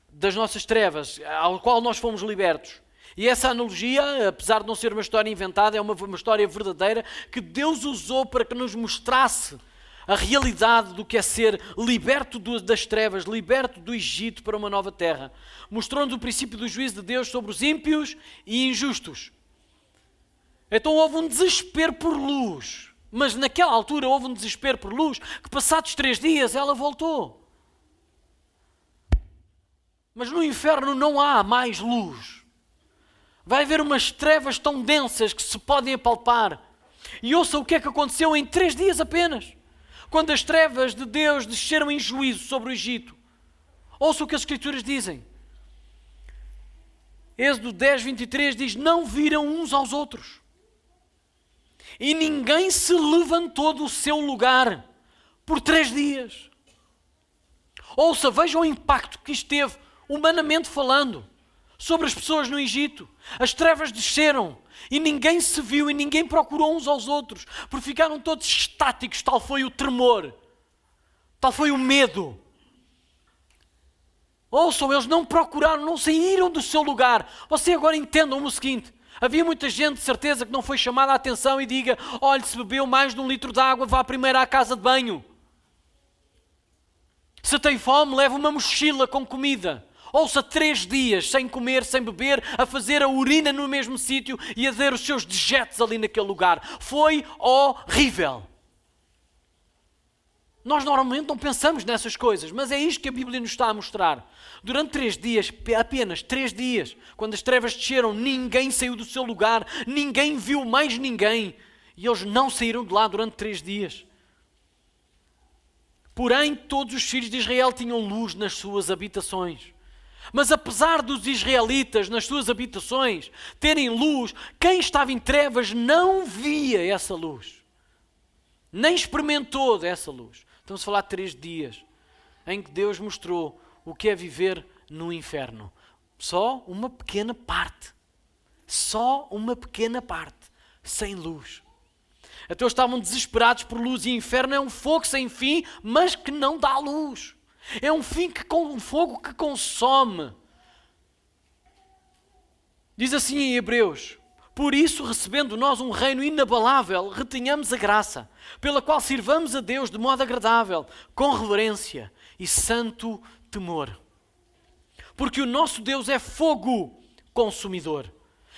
[SPEAKER 1] das nossas trevas, ao qual nós fomos libertos. E essa analogia, apesar de não ser uma história inventada, é uma história verdadeira que Deus usou para que nos mostrasse a realidade do que é ser liberto das trevas, liberto do Egito para uma nova terra. Mostrou-nos o princípio do juízo de Deus sobre os ímpios e injustos. Então houve um desespero por luz. Mas naquela altura houve um desespero por luz que passados 3 dias ela voltou. Mas no inferno não há mais luz. Vai haver umas trevas tão densas que se podem apalpar. E ouça o que é que aconteceu em 3 dias apenas. Quando as trevas de Deus desceram em juízo sobre o Egito. Ouça o que as Escrituras dizem. Êxodo 10, 23 diz, não viram uns aos outros. E ninguém se levantou do seu lugar por 3 dias. Ouça, vejam o impacto que isto teve, humanamente falando, sobre as pessoas no Egito. As trevas desceram e ninguém se viu e ninguém procurou uns aos outros, porque ficaram todos estáticos, tal foi o tremor, tal foi o medo. Ouçam, eles não procuraram, não saíram do seu lugar. Você agora entendam o seguinte, havia muita gente de certeza que não foi chamada a atenção e diga, olhe, se bebeu mais de 1 litro de água, vá primeiro à casa de banho. Se tem fome, leve uma mochila com comida. Ouça, 3 dias sem comer, sem beber, a fazer a urina no mesmo sítio e a ver os seus dejetos ali naquele lugar. Foi horrível. Nós normalmente não pensamos nessas coisas, mas é isto que a Bíblia nos está a mostrar. Durante 3 dias, apenas 3 dias, quando as trevas desceram, ninguém saiu do seu lugar, ninguém viu mais ninguém. E eles não saíram de lá durante 3 dias. Porém, todos os filhos de Israel tinham luz nas suas habitações. Mas apesar dos israelitas nas suas habitações terem luz, quem estava em trevas não via essa luz. Nem experimentou dessa luz. Estamos a falar de 3 dias em que Deus mostrou o que é viver no inferno. Só uma pequena parte. Só uma pequena parte. Sem luz. Então eles estavam desesperados por luz, e o inferno é um fogo sem fim, mas que não dá luz. É um fogo que consome. Diz assim em Hebreus: por isso, recebendo nós um reino inabalável, retenhamos a graça, pela qual sirvamos a Deus de modo agradável, com reverência e santo temor. Porque o nosso Deus é fogo consumidor.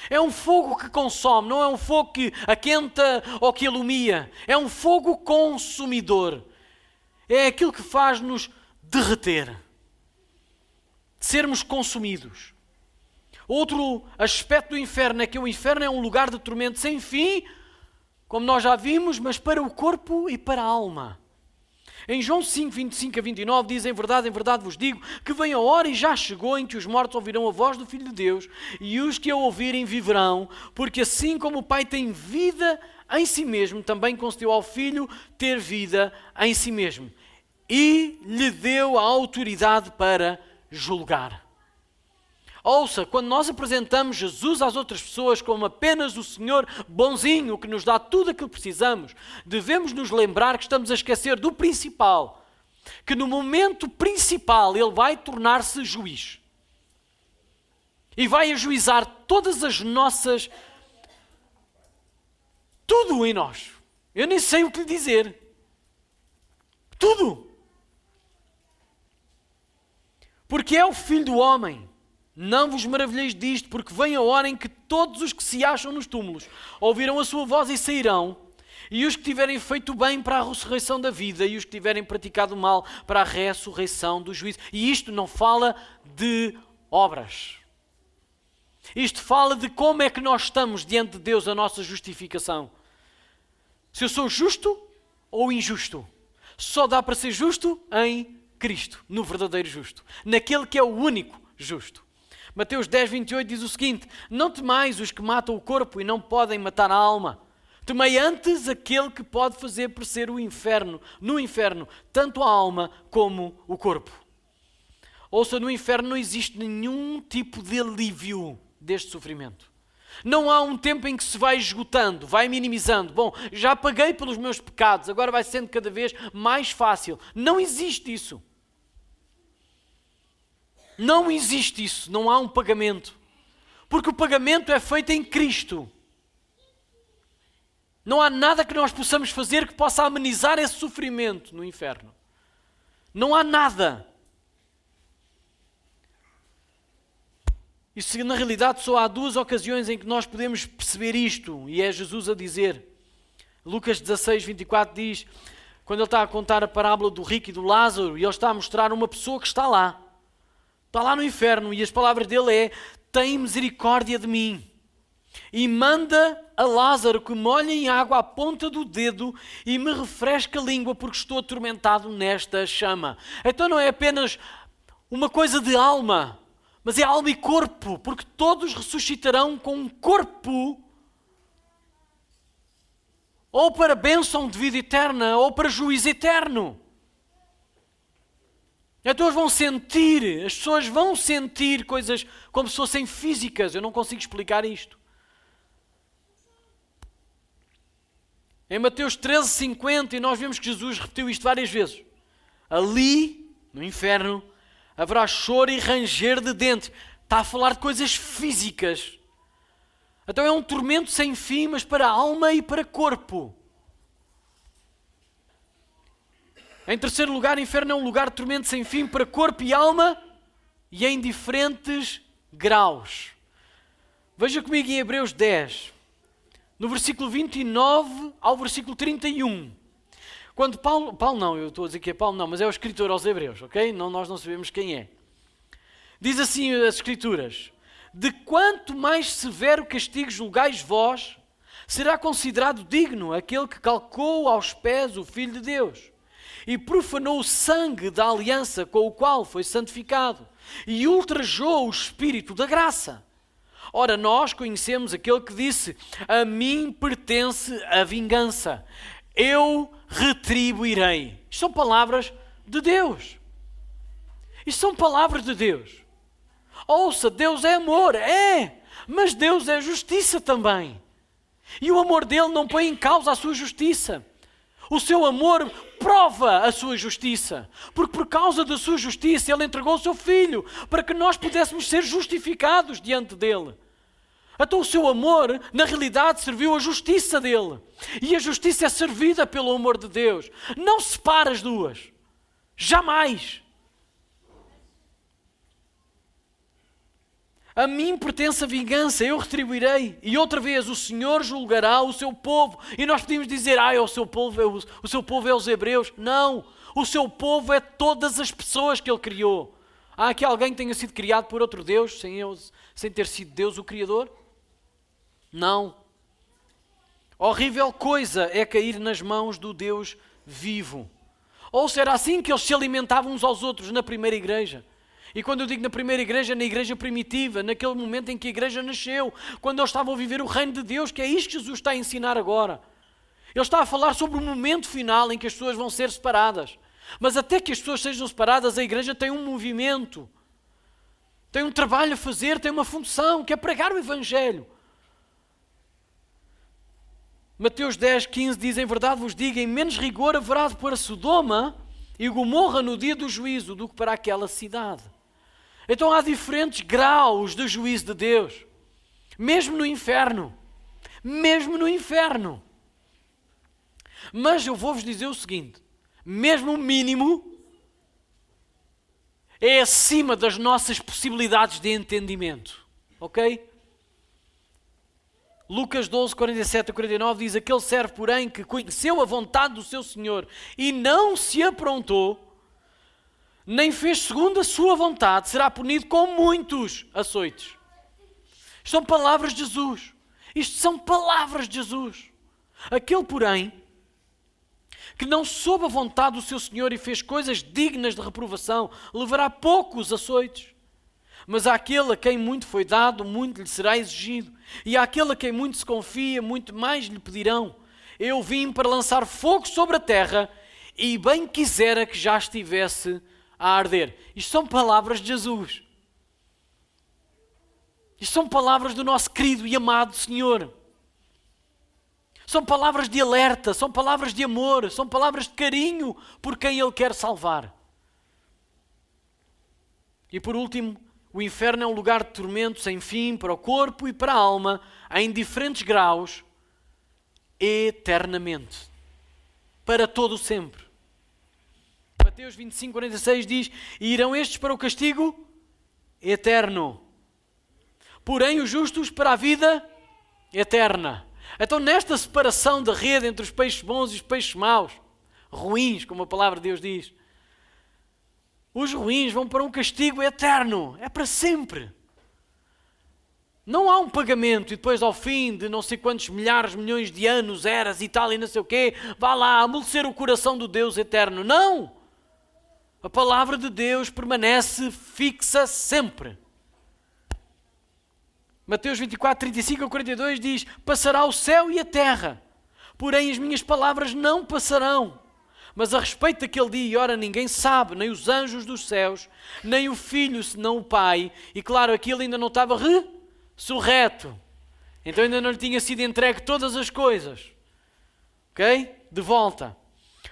[SPEAKER 1] É um fogo que consome, não é um fogo que aquenta ou que alumia. É um fogo consumidor. É aquilo que faz-nos derreter, sermos consumidos. Outro aspecto do inferno é que o inferno é um lugar de tormento sem fim, como nós já vimos, mas para o corpo e para a alma. Em João 5, 25 a 29 diz: em verdade vos digo, que vem a hora e já chegou em que os mortos ouvirão a voz do Filho de Deus, e os que a ouvirem viverão, porque assim como o Pai tem vida em si mesmo, também concedeu ao Filho ter vida em si mesmo. E lhe deu a autoridade para julgar. Ouça, quando nós apresentamos Jesus às outras pessoas como apenas o Senhor bonzinho que nos dá tudo aquilo que precisamos, devemos nos lembrar que estamos a esquecer do principal, que no momento principal Ele vai tornar-se juiz e vai ajuizar todas as nossas, tudo em nós. Eu nem sei o que lhe dizer. Tudo. Porque é o Filho do Homem. Não vos maravilheis disto, porque vem a hora em que todos os que se acham nos túmulos ouvirão a sua voz e sairão, e os que tiverem feito bem para a ressurreição da vida, e os que tiverem praticado mal para a ressurreição do juízo. E isto não fala de obras. Isto fala de como é que nós estamos diante de Deus, a nossa justificação. Se eu sou justo ou injusto. Só dá para ser justo em Cristo, no verdadeiro justo, naquele que é o único justo. Mateus 10, 28 diz o seguinte: não temais os que matam o corpo e não podem matar a alma. Temei antes aquele que pode fazer perecer no inferno, tanto a alma como o corpo. Ouça, no inferno não existe nenhum tipo de alívio deste sofrimento. Não há um tempo em que se vai esgotando, vai minimizando. Bom, já paguei pelos meus pecados, agora vai sendo cada vez mais fácil. Não existe isso. Não existe isso, não há um pagamento. Porque o pagamento é feito em Cristo. Não há nada que nós possamos fazer que possa amenizar esse sofrimento no inferno. Não há nada. E na realidade só há 2 ocasiões em que nós podemos perceber isto, e é Jesus a dizer. Lucas 16, 24 diz, quando ele está a contar a parábola do rico e do Lázaro, e ele está a mostrar uma pessoa que está lá no inferno, e as palavras dele é: tem misericórdia de mim, e manda a Lázaro que molhe em água a ponta do dedo e me refresque a língua, porque estou atormentado nesta chama. Então não é apenas uma coisa de alma, mas é alma e corpo, porque todos ressuscitarão com um corpo, ou para bênção de vida eterna, ou para juízo eterno. Então as pessoas vão sentir coisas como se fossem físicas. Eu não consigo explicar isto. Em Mateus 13, 50, e nós vemos que Jesus repetiu isto várias vezes. Ali, no inferno, haverá choro e ranger de dentes. Está a falar de coisas físicas. Então é um tormento sem fim, mas para a alma e para o corpo. Em terceiro lugar, o inferno é um lugar de tormento sem fim para corpo e alma, e em diferentes graus. Veja comigo em Hebreus 10, no versículo 29 ao versículo 31. Quando Paulo não, eu estou a dizer que é Paulo não, mas é o escritor aos Hebreus, ok? Não, nós não sabemos quem é. Diz assim as Escrituras: de quanto mais severo castigo julgais vós, será considerado digno aquele que calcou aos pés o Filho de Deus e profanou o sangue da aliança com o qual foi santificado e ultrajou o Espírito da graça. Ora, nós conhecemos aquele que disse: a mim pertence a vingança, eu retribuirei. Isto são palavras de Deus. Isto são palavras de Deus. Ouça, Deus é amor, mas Deus é justiça também. E o amor dele não põe em causa a sua justiça. O seu amor prova a sua justiça, porque por causa da sua justiça ele entregou o seu Filho para que nós pudéssemos ser justificados diante dele. Então o seu amor, na realidade, serviu a justiça dele. E a justiça é servida pelo amor de Deus. Não separa as duas. Jamais. A mim pertence a vingança, eu retribuirei. E outra vez o Senhor julgará o seu povo. E nós podemos dizer: o seu povo é os hebreus. Não, o seu povo é todas as pessoas que ele criou. Há aqui alguém que tenha sido criado por outro Deus, sem ter sido Deus o Criador? Não. Horrível coisa é cair nas mãos do Deus vivo. Ou será assim que eles se alimentavam uns aos outros na primeira igreja? E quando eu digo na primeira igreja, na igreja primitiva, naquele momento em que a igreja nasceu, quando eles estavam a viver o reino de Deus, que é isto que Jesus está a ensinar agora. Ele está a falar sobre o momento final em que as pessoas vão ser separadas. Mas até que as pessoas sejam separadas, a igreja tem um movimento, tem um trabalho a fazer, tem uma função, que é pregar o Evangelho. Mateus 10, 15 diz: em verdade vos digo, em menos rigor haverá de pôr a Sodoma e Gomorra no dia do juízo do que para aquela cidade. Então há diferentes graus de juízo de Deus, mesmo no inferno. Mesmo no inferno. Mas eu vou-vos dizer o seguinte: mesmo o mínimo é acima das nossas possibilidades de entendimento. Ok? Lucas 12, 47 a 49 diz: aquele servo, porém, que conheceu a vontade do seu Senhor e não se aprontou, nem fez segundo a sua vontade, será punido com muitos açoites. Isto são palavras de Jesus. Isto são palavras de Jesus. Aquele, porém, que não soube a vontade do seu Senhor e fez coisas dignas de reprovação, levará poucos açoites. Mas àquele a quem muito foi dado, muito lhe será exigido. E àquele a quem muito se confia, muito mais lhe pedirão. Eu vim para lançar fogo sobre a terra, e bem quisera que já estivesse a arder. Isto são palavras de Jesus. Isto são palavras do nosso querido e amado Senhor. São palavras de alerta, são palavras de amor, são palavras de carinho por quem Ele quer salvar. E por último, o inferno é um lugar de tormento sem fim para o corpo e para a alma, em diferentes graus, eternamente. Para todo o sempre. Mateus 25, 46 diz: e irão estes para o castigo eterno, porém os justos para a vida eterna. Então nesta separação da rede entre os peixes bons e os peixes maus, ruins, como a palavra de Deus diz, os ruins vão para um castigo eterno, é para sempre. Não há um pagamento e depois ao fim de não sei quantos milhares, milhões de anos, eras e tal e não sei o quê, vá lá amolecer o coração do Deus eterno. Não! A palavra de Deus permanece fixa sempre. Mateus 24, 35 a 42 diz: passará o céu e a terra, porém as minhas palavras não passarão. Mas a respeito daquele dia e hora ninguém sabe, nem os anjos dos céus, nem o Filho, senão o Pai. E claro, aquilo ainda não estava ressurreto. Então ainda não lhe tinha sido entregue todas as coisas. Ok? De volta.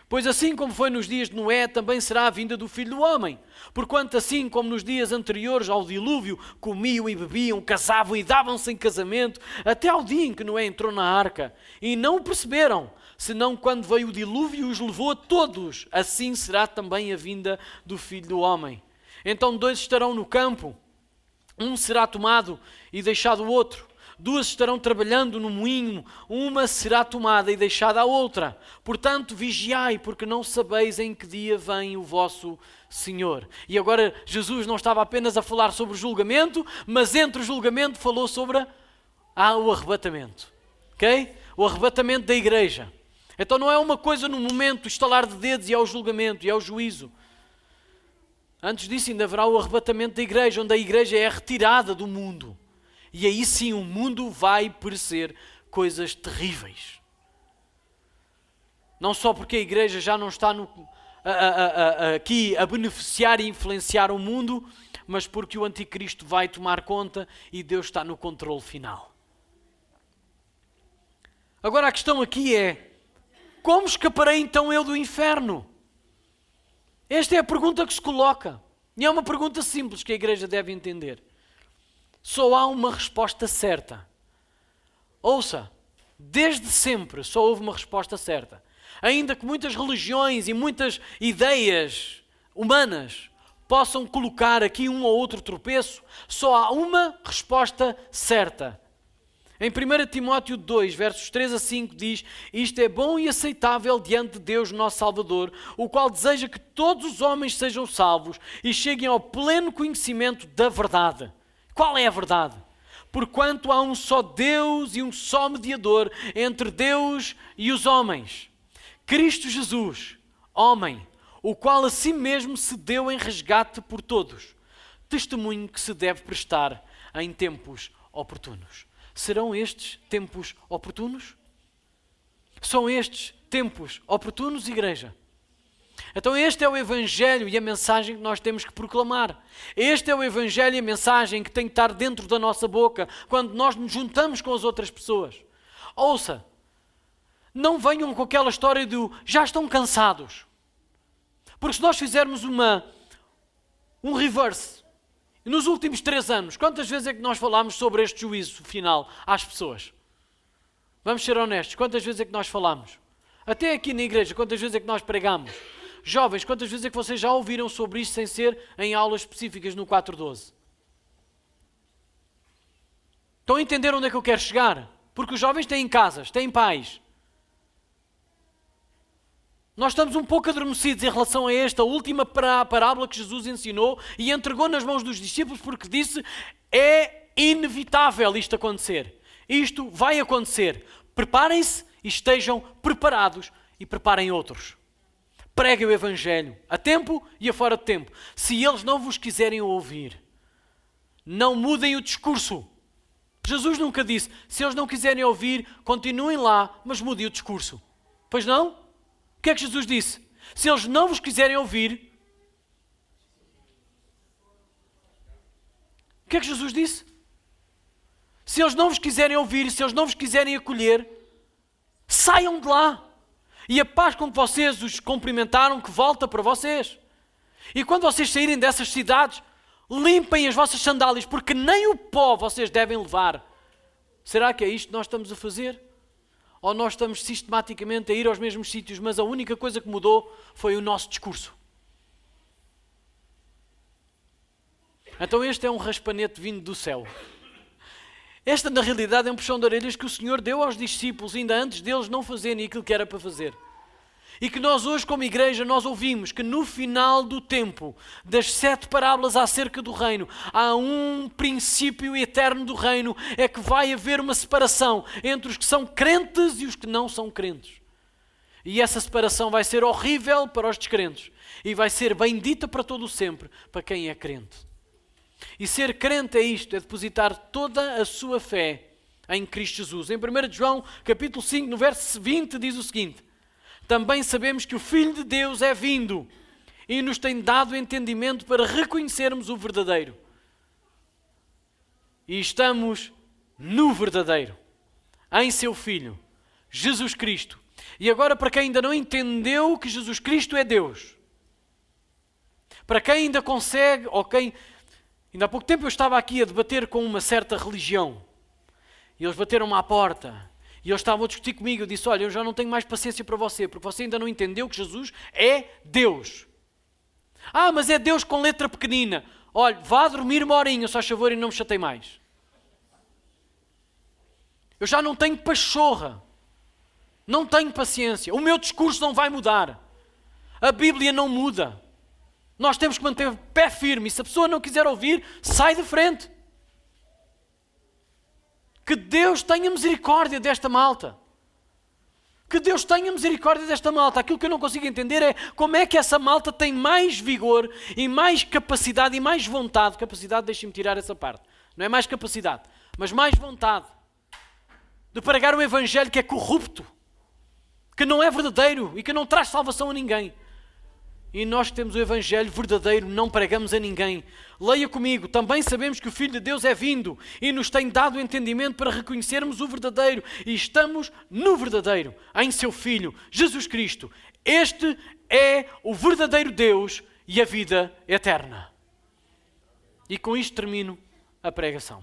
[SPEAKER 1] Pois assim como foi nos dias de Noé, também será a vinda do Filho do Homem. Porquanto assim como nos dias anteriores ao dilúvio, comiam e bebiam, casavam e davam-se em casamento, até ao dia em que Noé entrou na arca. E não o perceberam, senão quando veio o dilúvio e os levou a todos. Assim será também a vinda do Filho do Homem. Então 2 estarão no campo, um será tomado e deixado o outro. duas estarão trabalhando no moinho, uma será tomada e deixada à outra. Portanto, vigiai, porque não sabeis em que dia vem o vosso Senhor. E agora Jesus não estava apenas a falar sobre o julgamento, mas entre o julgamento falou sobre o arrebatamento. Ok? O arrebatamento da igreja. Então não é uma coisa no momento, estalar de dedos e ao julgamento e ao juízo. Antes disso ainda haverá o arrebatamento da igreja, onde a igreja é retirada do mundo. E aí sim o mundo vai parecer coisas terríveis. Não só porque a igreja já não está aqui a beneficiar e influenciar o mundo, mas porque o anticristo vai tomar conta e Deus está no controle final. Agora a questão aqui é, como escaparei então eu do inferno? Esta é a pergunta que se coloca. E é uma pergunta simples que a igreja deve entender. Só há uma resposta certa. Ouça, desde sempre só houve uma resposta certa. Ainda que muitas religiões e muitas ideias humanas possam colocar aqui um ou outro tropeço, só há uma resposta certa. Em 1 Timóteo 2, versos 3 a 5 diz: isto é bom e aceitável diante de Deus nosso Salvador, o qual deseja que todos os homens sejam salvos e cheguem ao pleno conhecimento da verdade. Qual é a verdade? Porquanto há um só Deus e um só mediador entre Deus e os homens, Cristo Jesus, homem, o qual a si mesmo se deu em resgate por todos. Testemunho que se deve prestar em tempos oportunos. Serão estes tempos oportunos? São estes tempos oportunos, igreja? Então este é o Evangelho e a mensagem que nós temos que proclamar. Este é o Evangelho e a mensagem que tem que estar dentro da nossa boca quando nós nos juntamos com as outras pessoas. Ouça, não venham com aquela história do já estão cansados. Porque se nós fizermos um reverse, nos últimos 3 anos, quantas vezes é que nós falámos sobre este juízo final às pessoas? Vamos ser honestos, quantas vezes é que nós falámos? Até aqui na igreja, quantas vezes é que nós pregamos? Jovens, quantas vezes é que vocês já ouviram sobre isto sem ser em aulas específicas no 412? Estão a entender onde é que eu quero chegar? Porque os jovens têm casas, têm pais. Nós estamos um pouco adormecidos em relação a esta última parábola que Jesus ensinou e entregou nas mãos dos discípulos porque disse, é inevitável isto acontecer. Isto vai acontecer. Preparem-se e estejam preparados e preparem outros. Preguem o Evangelho a tempo e a fora de tempo. Se eles não vos quiserem ouvir, não mudem o discurso. Jesus nunca disse, se eles não quiserem ouvir, continuem lá, mas mudem o discurso. Pois não? O que é que Jesus disse? Se eles não vos quiserem ouvir, o que é que Jesus disse? Se eles não vos quiserem ouvir, se eles não vos quiserem acolher, saiam de lá. E a paz com que vocês os cumprimentaram, que volta para vocês. E quando vocês saírem dessas cidades, limpem as vossas sandálias, porque nem o pó vocês devem levar. Será que é isto que nós estamos a fazer? Ou nós estamos sistematicamente a ir aos mesmos sítios, mas a única coisa que mudou foi o nosso discurso? Então este é um raspanete vindo do céu. Esta, na realidade, é um puxão de orelhas que o Senhor deu aos discípulos, ainda antes deles não fazerem aquilo que era para fazer. E que nós hoje, como igreja, nós ouvimos que no final do tempo, das 7 parábolas acerca do reino, há um princípio eterno do reino, é que vai haver uma separação entre os que são crentes e os que não são crentes. E essa separação vai ser horrível para os descrentes e vai ser bendita para todo o sempre, para quem é crente. E ser crente é isto, é depositar toda a sua fé em Cristo Jesus. Em 1 João, capítulo 5, no verso 20, diz o seguinte: também sabemos que o Filho de Deus é vindo e nos tem dado entendimento para reconhecermos o verdadeiro. E estamos no verdadeiro, em seu Filho, Jesus Cristo. E agora, para quem ainda não entendeu que Jesus Cristo é Deus, para quem ainda consegue, ou quem... Ainda há pouco tempo eu estava aqui a debater com uma certa religião e eles bateram-me à porta. E eles estavam a discutir comigo. Eu disse, olha, eu já não tenho mais paciência para você, porque você ainda não entendeu que Jesus é Deus. Ah, mas é Deus com letra pequenina. Olha, vá dormir uma horinha, só favor, e não me chatei mais. Eu já não tenho pachorra. Não tenho paciência. O meu discurso não vai mudar. A Bíblia não muda. Nós temos que manter o pé firme. E se a pessoa não quiser ouvir, sai de frente. Que Deus tenha misericórdia desta malta. Que Deus tenha misericórdia desta malta. Aquilo que eu não consigo entender é como é que essa malta tem mais vigor e mais capacidade e mais vontade. Capacidade, deixem-me tirar essa parte. Não é mais capacidade, mas mais vontade de pregar um evangelho que é corrupto, que não é verdadeiro e que não traz salvação a ninguém. E nós que temos o evangelho verdadeiro não pregamos a ninguém. Leia comigo. Também sabemos que o Filho de Deus é vindo e nos tem dado o entendimento para reconhecermos o verdadeiro. E estamos no verdadeiro, em seu Filho, Jesus Cristo. Este é o verdadeiro Deus e a vida eterna. E com isto termino a pregação.